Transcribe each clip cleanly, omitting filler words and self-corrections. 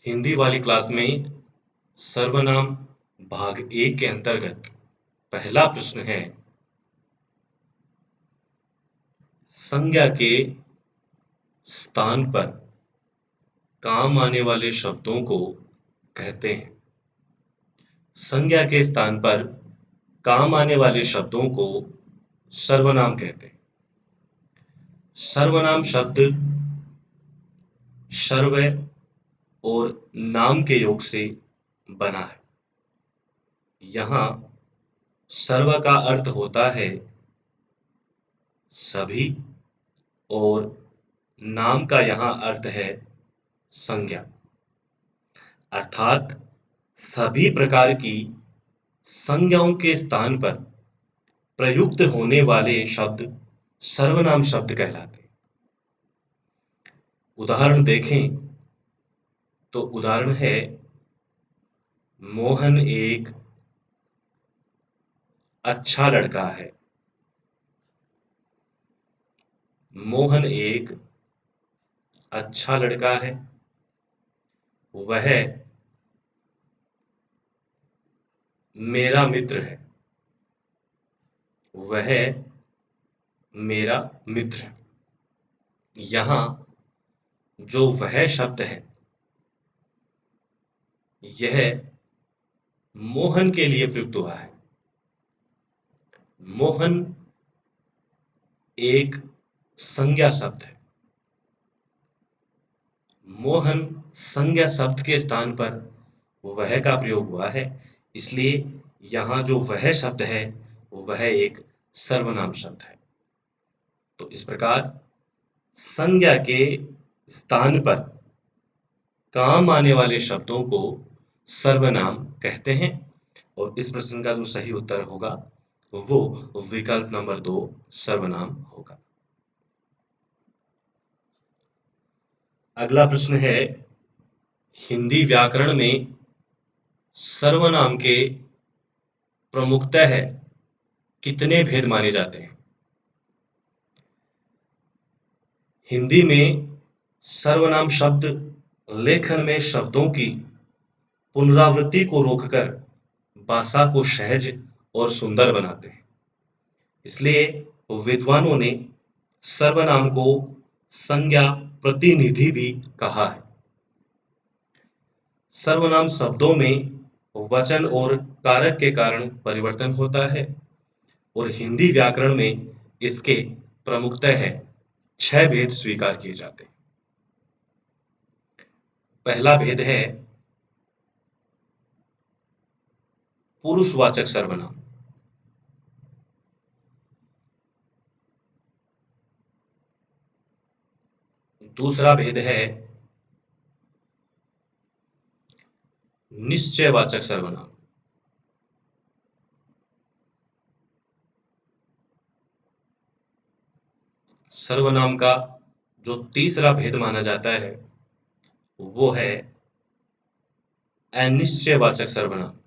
हिंदी वाली क्लास में सर्वनाम भाग 1 के अंतर्गत पहला प्रश्न है संज्ञा के स्थान पर काम आने वाले शब्दों को कहते हैं। संज्ञा के स्थान पर काम आने वाले शब्दों को सर्वनाम कहते हैं। सर्वनाम शब्द सर्व और नाम के योग से बना है। यहाँ सर्व का अर्थ होता है सभी और नाम का यहाँ अर्थ है संज्ञा, अर्थात सभी प्रकार की संज्ञाओं के स्थान पर प्रयुक्त होने वाले शब्द सर्वनाम शब्द कहलाते हैं। उदाहरण देखें तो उदाहरण है मोहन एक अच्छा लड़का है। मोहन एक अच्छा लड़का है। वह मेरा मित्र है। वह मेरा मित्र है। यहाँ जो वह शब्द है यह मोहन के लिए प्रयुक्त हुआ है। मोहन एक संज्ञा शब्द है। मोहन संज्ञा शब्द के स्थान पर वह का प्रयोग हुआ है, इसलिए यहाँ जो वह शब्द है वह एक सर्वनाम शब्द है। तो इस प्रकार संज्ञा के स्थान पर काम आने वाले शब्दों को सर्वनाम कहते हैं और इस प्रश्न का जो सही उत्तर होगा वो विकल्प नंबर 2 सर्वनाम होगा। अगला प्रश्न है हिंदी व्याकरण में सर्वनाम के प्रमुखतः कितने भेद माने जाते हैं? हिंदी में सर्वनाम शब्द लेखन में शब्दों की पुनरावृत्ति को रोककर भाषा को सहज और सुंदर बनाते हैं। इसलिए विद्वानों ने सर्वनाम को संज्ञा प्रतिनिधि भी कहा है। सर्वनाम शब्दों में वचन और कारक के कारण परिवर्तन होता है और हिंदी व्याकरण में इसके प्रमुखतः 6 भेद स्वीकार किए जाते हैं। पहला भेद है पुरुषवाचक सर्वनाम। दूसरा भेद है निश्चयवाचक सर्वनाम। सर्वनाम का जो तीसरा भेद माना जाता है वो है अनिश्चयवाचक सर्वनाम।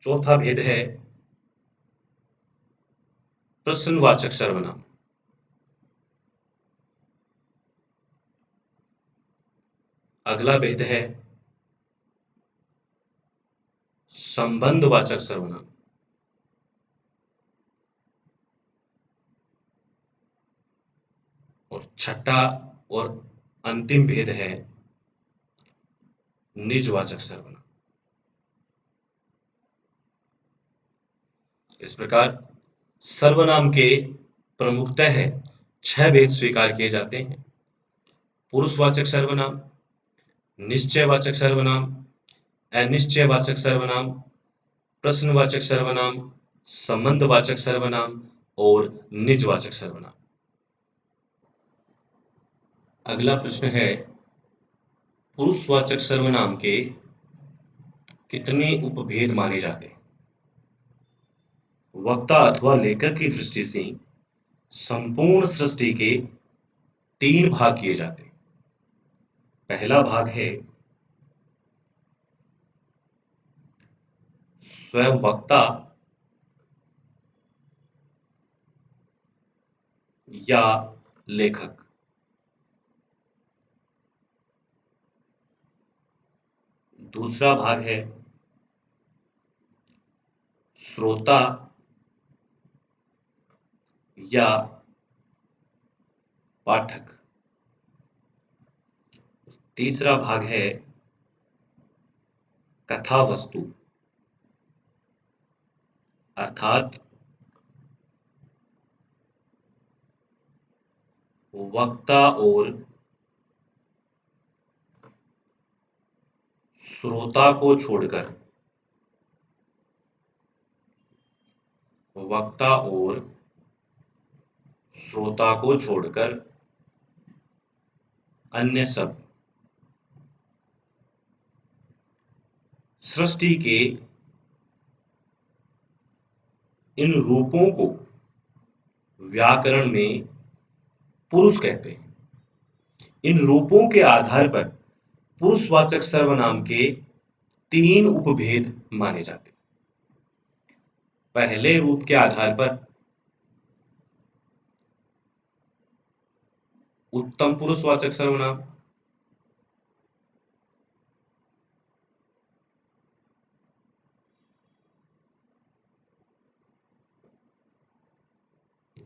चौथा भेद है प्रश्नवाचक सर्वनाम। अगला भेद है संबंधवाचक सर्वनाम। और छठा और अंतिम भेद है निजवाचक सर्वनाम। इस प्रकार सर्वनाम के प्रमुखतः 6 भेद स्वीकार किए जाते हैं। पुरुषवाचक सर्वनाम, निश्चयवाचक सर्वनाम, अनिश्चयवाचक सर्वनाम, प्रश्नवाचक सर्वनाम, संबंधवाचक सर्वनाम और निजवाचक सर्वनाम। अगला प्रश्न है पुरुषवाचक सर्वनाम के कितने उपभेद माने जाते हैं? वक्ता अथवा लेखक की दृष्टि से संपूर्ण सृष्टि के 3 भाग किए जाते हैं। पहला भाग है स्वयं वक्ता, या लेखक। दूसरा भाग है श्रोता या पाठक। तीसरा भाग है कथा वस्तु, अर्थात वक्ता और श्रोता को छोड़कर, वक्ता और श्रोता को छोड़कर अन्य सब सृष्टि के इन रूपों को व्याकरण में पुरुष कहते हैं। इन रूपों के आधार पर पुरुषवाचक सर्वनाम के तीन उपभेद माने जाते हैं। पहले रूप के आधार पर उत्तम पुरुषवाचक सर्वनाम,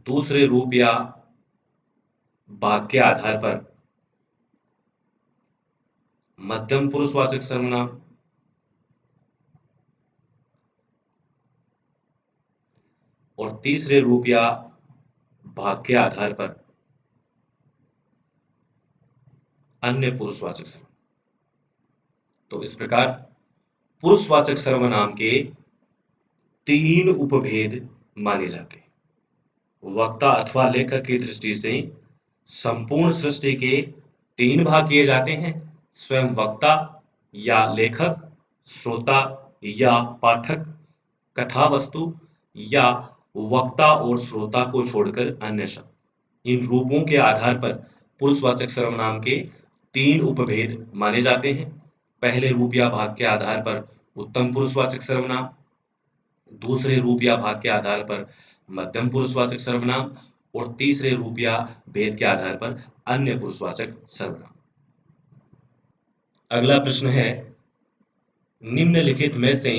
दूसरे रूप या भाग के आधार पर मध्यम पुरुषवाचक सर्वनाम, और तीसरे रूप या भाग के आधार पर अन्य पुरुषवाचक सर्वनाम। तो इस प्रकार पुरुषवाचक सर्वनाम के तीन उपभेद माने जाते हैं। वक्ता अथवा लेखक की दृष्टि से संपूर्ण सृष्टि के तीन भाग किए जाते हैं: स्वयं वक्ता या लेखक, श्रोता या पाठक, कथा वस्तु या वक्ता और श्रोता को छोड़कर अन्य शब्द। इन रूपों के आधार पर पुरुषवाचक सर्वनाम के तीन उपभेद माने जाते हैं। पहले रूप या भाग के आधार पर उत्तम पुरुषवाचक सर्वनाम, दूसरे रूप या भाग के आधार पर मध्यम पुरुषवाचक सर्वनाम, और तीसरे रूप या भेद के आधार पर अन्य पुरुषवाचक सर्वनाम। अगला प्रश्न है, निम्नलिखित में से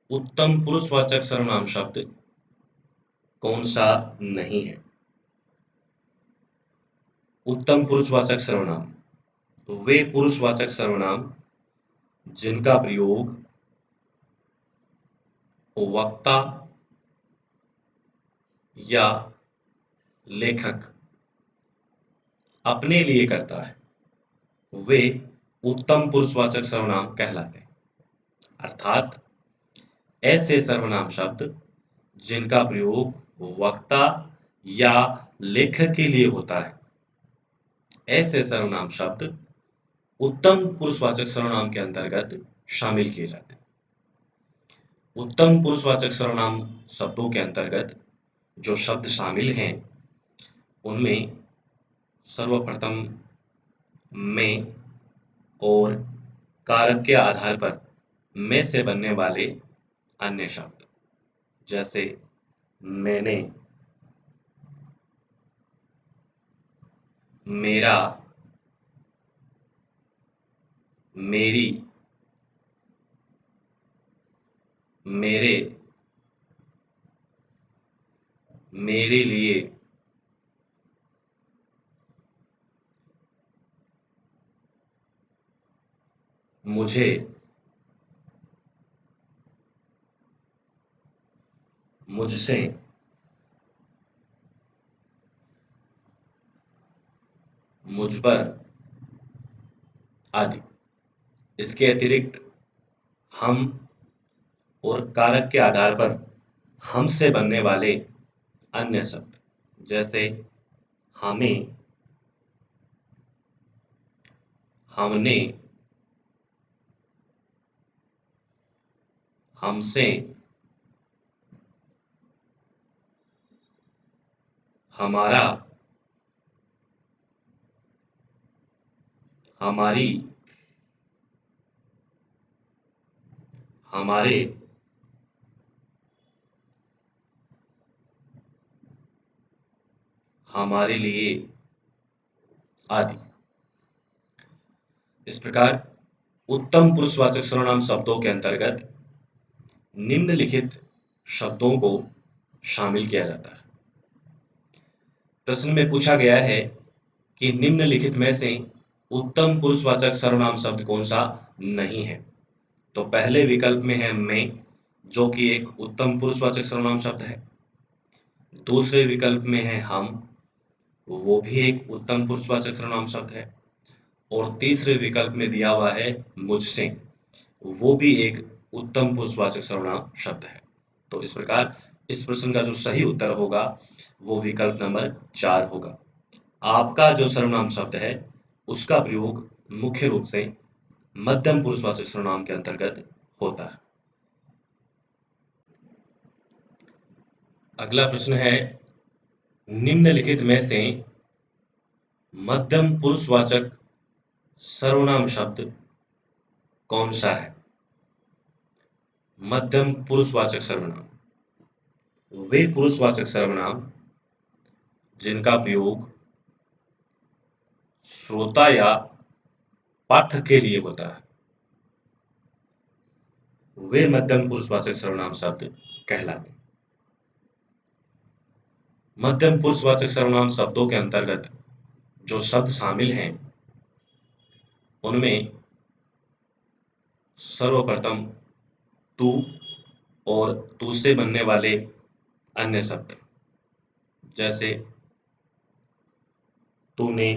उत्तम पुरुषवाचक सर्वनाम शब्द कौन सा नहीं है? उत्तम पुरुषवाचक सर्वनाम तो वे पुरुषवाचक सर्वनाम जिनका प्रयोग वक्ता या लेखक अपने लिए करता है, वे उत्तम पुरुषवाचक सर्वनाम कहलाते हैं। अर्थात ऐसे सर्वनाम शब्द जिनका प्रयोग वक्ता या लेखक के लिए होता है, ऐसे सर्वनाम शब्द उत्तम पुरुषवाचक सर्वनाम के अंतर्गत शामिल किए जाते हैं। उत्तम पुरुषवाचक सर्वनाम शब्दों के अंतर्गत जो शब्द शामिल हैं, उनमें सर्वप्रथम में और कारक के आधार पर में से बनने वाले अन्य शब्द, जैसे मैंने, मेरा, मेरी, मेरे, मेरे लिए, मुझे, मुझसे, मुझ पर आदि। इसके अतिरिक्त हम और कारक के आधार पर हमसे बनने वाले अन्य शब्द, जैसे हमें, हमने, हमसे, हमारा, हमारी, हमारे, हमारे लिए आदि। इस प्रकार उत्तम पुरुषवाचक सर्वनाम शब्दों के अंतर्गत निम्नलिखित शब्दों को शामिल किया जाता है। प्रश्न में पूछा गया है कि निम्नलिखित में से उत्तम पुरुषवाचक सर्वनाम शब्द कौन सा नहीं है। तो पहले विकल्प में है मैं, जो कि एक उत्तम पुरुषवाचक सर्वनाम शब्द है। दूसरे विकल्प में है हम, वो भी एक उत्तम पुरुषवाचक सर्वनाम शब्द है। और तीसरे विकल्प में दिया हुआ है मुझसे, वो भी एक उत्तम पुरुषवाचक सर्वनाम शब्द है। तो इस प्रकार इस प्रश्न का जो सही उत्तर होगा वो विकल्प नंबर 4 होगा। आपका जो सर्वनाम शब्द है उसका प्रयोग मुख्य रूप से मध्यम पुरुषवाचक सर्वनाम के अंतर्गत होता है। अगला प्रश्न है, निम्नलिखित में से मध्यम पुरुषवाचक सर्वनाम शब्द कौन सा है। मध्यम पुरुषवाचक सर्वनाम वे पुरुषवाचक सर्वनाम जिनका प्रयोग श्रोता या पाठक के लिए होता है, वे मध्यम पुरुषवाचक सर्वनाम शब्द कहलाते हैं। मध्यम पुरुषवाचक सर्वनाम शब्दों के अंतर्गत जो शब्द शामिल हैं उनमें सर्वप्रथम तू और तू से बनने वाले अन्य शब्द, जैसे तूने,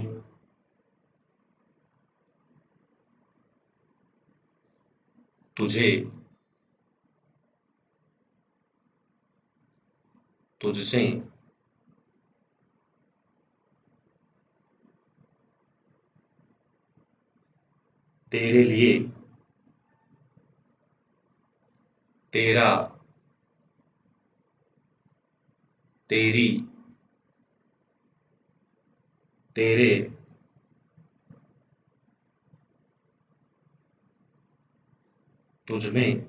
तुझे, तुझसे, तेरे लिए, तेरा, तेरी, तेरे, तुझमें,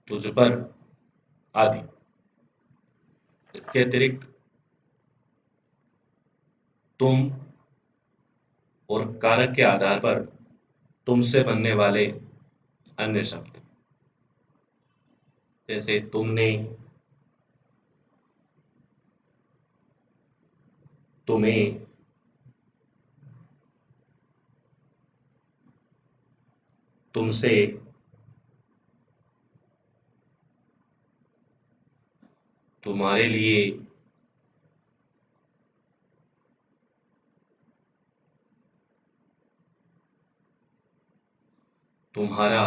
तुझ पर आदि। इसके अतिरिक्त तुम और कारक के आधार पर तुमसे बनने वाले अन्य शब्द, जैसे तुमने, तुम्हें, तुमसे, तुम्हारे लिए, तुम्हारा,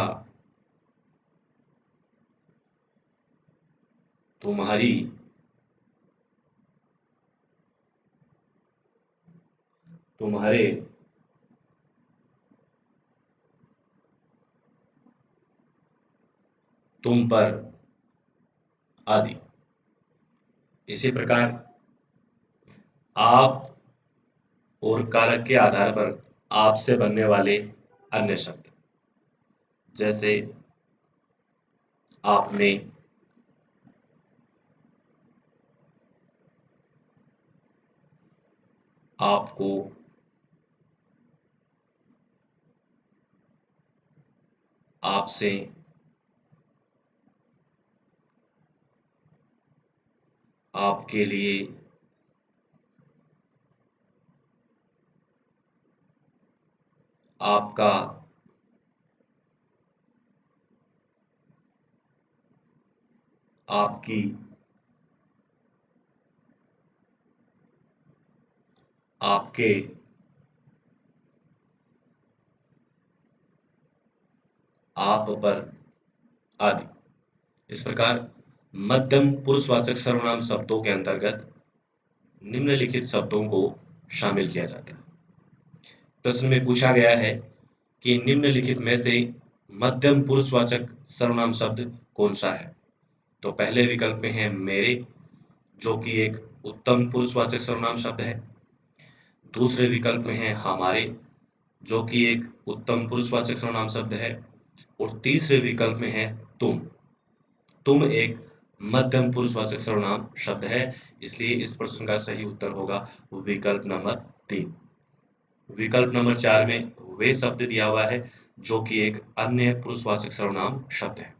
तुम्हारी, तुम्हारे, तुम पर आदि। इसी प्रकार आप और कारक के आधार पर आपसे बनने वाले अन्य शब्द, जैसे आपने, आपको, आपसे, आपके लिए, आपका, आपकी, आपके, आप पर आदि। इस प्रकार मध्यम पुरुषवाचक सर्वनाम शब्दों के अंतर्गत निम्नलिखित शब्दों को शामिल किया जाता है। प्रश्न में पूछा गया है कि निम्नलिखित में से मध्यम पुरुषवाचक सर्वनाम शब्द कौन सा है। तो पहले विकल्प में है मेरे, जो कि एक उत्तम पुरुषवाचक सर्वनाम शब्द है। दूसरे विकल्प में है हमारे, जो कि एक उत्तम पुरुषवाचक सर्वनाम शब्द है। और तीसरे विकल्प में है तुम एक मध्यम पुरुषवाचक सर्वनाम शब्द है। इसलिए इस प्रश्न का सही उत्तर होगा विकल्प नंबर 3। विकल्प नंबर 4 में वे शब्द दिया हुआ है जो कि एक अन्य पुरुषवाचक सर्वनाम शब्द है।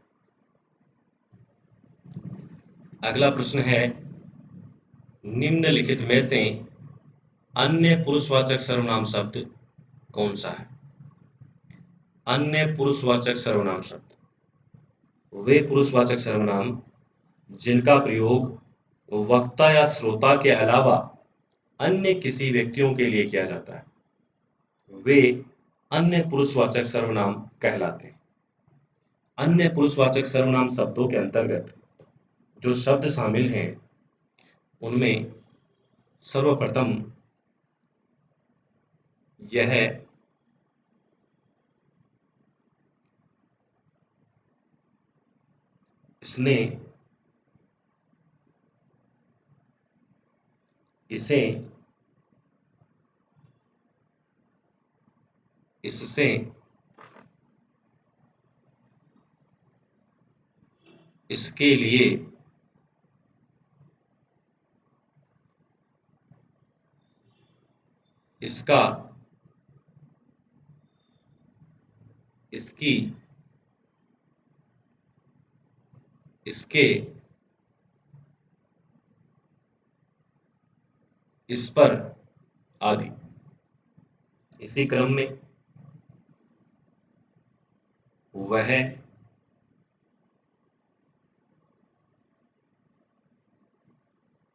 अगला प्रश्न है, निम्नलिखित में से अन्य पुरुषवाचक सर्वनाम शब्द कौन सा है? अन्य पुरुषवाचक सर्वनाम शब्द वे पुरुषवाचक सर्वनाम जिनका प्रयोग वक्ता या श्रोता के अलावा अन्य किसी व्यक्तियों के लिए किया जाता है, वे अन्य पुरुषवाचक सर्वनाम कहलाते हैं। अन्य पुरुषवाचक सर्वनाम शब्दों के अंतर्गत जो शब्द शामिल हैं उनमें सर्वप्रथम यह इसने, इसे, इससे, इसके लिए, इसका, इसकी, इसके, इस पर आदि। इसी क्रम में वह,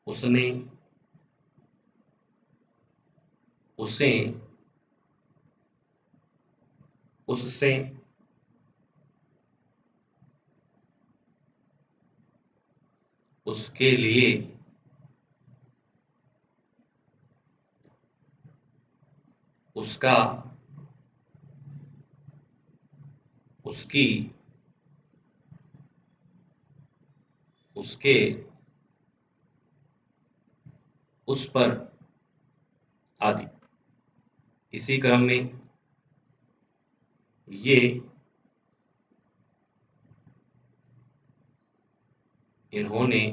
उसने, उसे, उससे, उसके लिए, उसका, उसकी, उसके, उस पर आदि। इसी क्रम में ये, इन्होंने,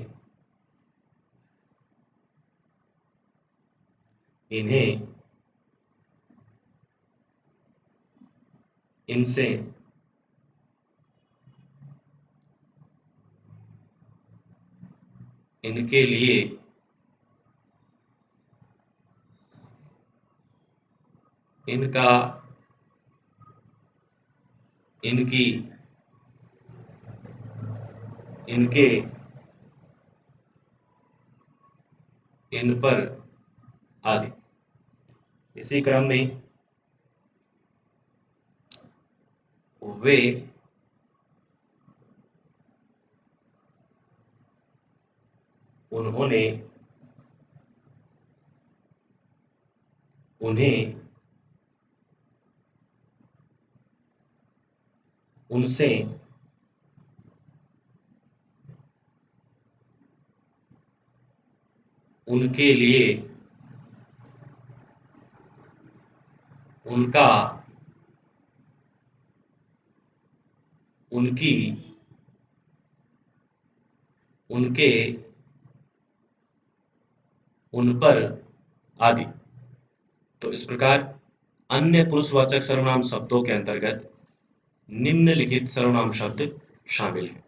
इन्हें, इनसे, इनके लिए, इनका, इनकी, इनके, इन पर आदि। इसी क्रम में वे, उन्होंने, उन्हें, उनसे, उनके लिए, उनका, उनकी, उनके, उन पर आदि। तो इस प्रकार अन्य पुरुषवाचक सर्वनाम शब्दों के अंतर्गत निम्नलिखित सर्वनाम शब्द शामिल हैं।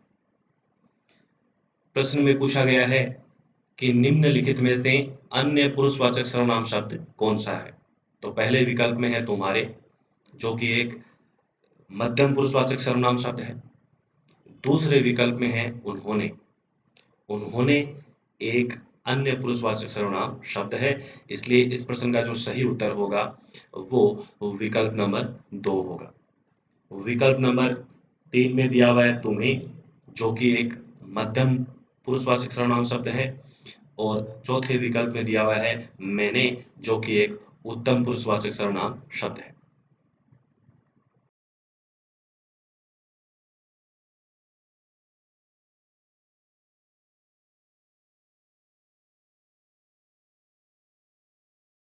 प्रश्न में पूछा गया है कि निम्नलिखित में से अन्य पुरुषवाचक सर्वनाम शब्द कौन सा है? तो पहले विकल्प में है तुम्हारे, जो कि एक मध्यम पुरुषवाचक सर्वनाम शब्द है। दूसरे विकल्प में है उन्होंने। उन्होंने एक अन्य पुरुषवाचक सर्वनाम शब्द है। इसलिए इस प्रश्न का जो सही उत्तर होगा वो विकल्प नंबर 2 होगा। विकल्प नंबर 3 में दिया हुआ है तुम्हें, जो कि एक मध्यम पुरुषवाचक सर्वनाम शब्द है। और चौथे विकल्प में दिया हुआ है मैंने, जो कि एक उत्तम पुरुषवाचक सर्वनाम शब्द है।